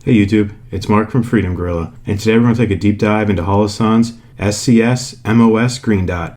Hey YouTube, it's Mark from FreedomGorilla, and today we're going to take a deep dive into Holosun's SCS-MOS green dot.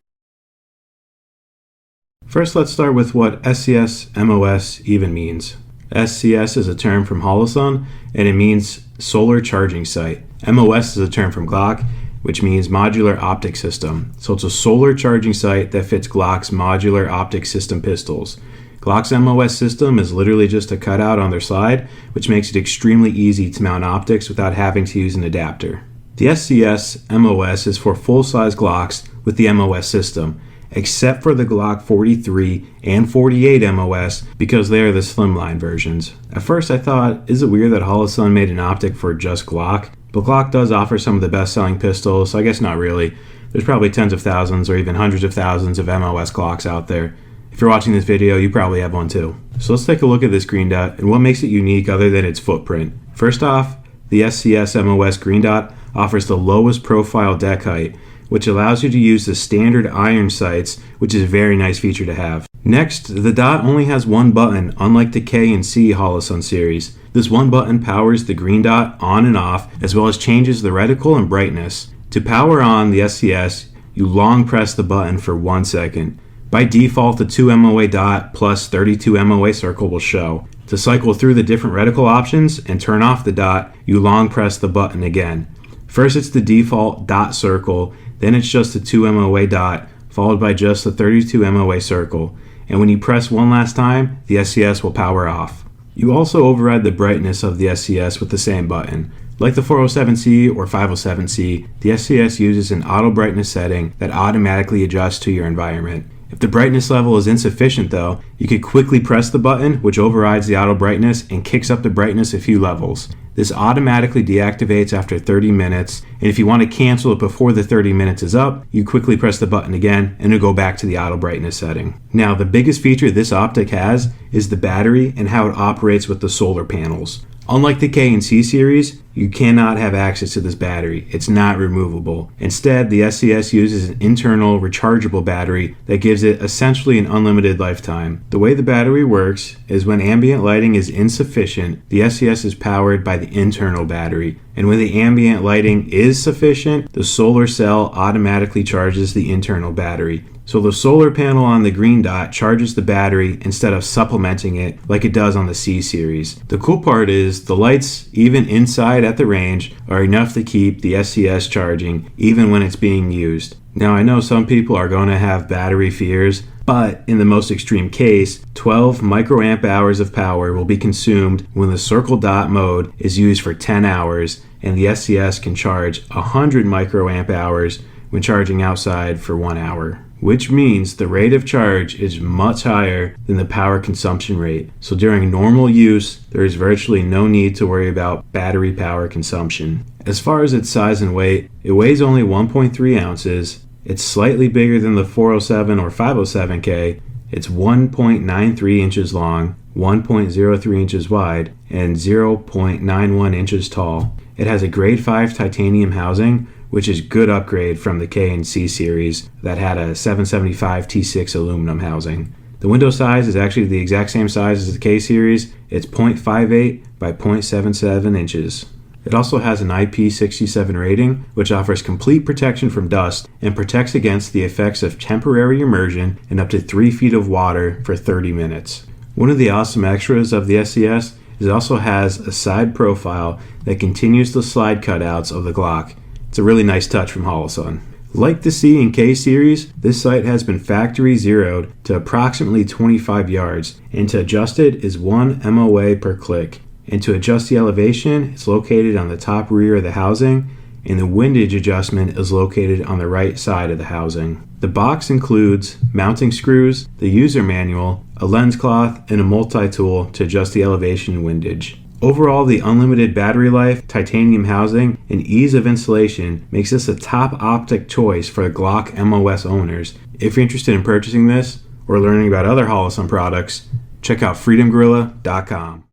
First, let's start with what SCS-MOS even means. SCS is a term from Holosun, and it means solar charging site. MOS is a term from Glock, which means modular optic system. So it's a solar charging site that fits Glock's modular optic system pistols. Glock's MOS system is literally just a cutout on their side, which makes it extremely easy to mount optics without having to use an adapter. The SCS-MOS is for full-size Glocks with the MOS system, except for the Glock 43 and 48 MOS because they are the slimline versions. At first I thought, is it weird that Holosun made an optic for just Glock? But Glock does offer some of the best-selling pistols, so I guess not really. There's probably tens of thousands or even hundreds of thousands of MOS Glocks out there. If you're watching this video, you probably have one too. So let's take a look at this green dot and what makes it unique other than its footprint. First off, the SCS-MOS green dot offers the lowest profile deck height, which allows you to use the standard iron sights, which is a very nice feature to have. Next, the dot only has one button, unlike the K and C Holosun series. This one button powers the green dot on and off, as well as changes the reticle and brightness. To power on the SCS, you long press the button for 1 second. By default, the 2 MOA dot plus 32 MOA circle will show. To cycle through the different reticle options and turn off the dot, you long press the button again. First it's the default dot circle, then it's just the 2 MOA dot, followed by just the 32 MOA circle. And when you press one last time, the SCS will power off. You also override the brightness of the SCS with the same button. Like the 407C or 507C, the SCS uses an auto brightness setting that automatically adjusts to your environment. If the brightness level is insufficient though, you can quickly press the button, which overrides the auto brightness and kicks up the brightness a few levels. This automatically deactivates after 30 minutes, and if you want to cancel it before the 30 minutes is up, you quickly press the button again and it'll go back to the auto brightness setting. Now, the biggest feature this optic has is the battery and how it operates with the solar panels. Unlike the K and C series, you cannot have access to this battery. It's not removable. Instead, the SCS uses an internal rechargeable battery that gives it essentially an unlimited lifetime. The way the battery works is when ambient lighting is insufficient, the SCS is powered by the internal battery. And when the ambient lighting is sufficient, the solar cell automatically charges the internal battery. So the solar panel on the green dot charges the battery instead of supplementing it like it does on the C series. The cool part is the lights, even inside at the range, are enough to keep the SCS charging even when it's being used. Now I know some people are going to have battery fears, but in the most extreme case, 12 microamp hours of power will be consumed when the circle dot mode is used for 10 hours, and the SCS can charge 100 microamp hours when charging outside for 1 hour. Which means the rate of charge is much higher than the power consumption rate. So during normal use, there is virtually no need to worry about battery power consumption. As far as its size and weight, it weighs only 1.3 ounces. It's slightly bigger than the 407 or 507K. It's 1.93 inches long, 1.03 inches wide, and 0.91 inches tall. It has a grade 5 titanium housing, which is good upgrade from the K and C series that had a 775 T6 aluminum housing. The window size is actually the exact same size as the K series. It's 0.58 by 0.77 inches. It also has an IP67 rating, which offers complete protection from dust and protects against the effects of temporary immersion in up to 3 feet of water for 30 minutes. One of the awesome extras of the SCS is it also has a side profile that continues the slide cutouts of the Glock. It's a really nice touch from Holosun. Like the C and K series, this sight has been factory zeroed to approximately 25 yards, and to adjust it is 1 MOA per click. And to adjust the elevation, it's located on the top rear of the housing, and the windage adjustment is located on the right side of the housing. The box includes mounting screws, the user manual, a lens cloth, and a multi-tool to adjust the elevation and windage. Overall, the unlimited battery life, titanium housing, and ease of installation makes this a top optic choice for Glock MOS owners. If you're interested in purchasing this or learning about other Holosun products, check out FreedomGorilla.com.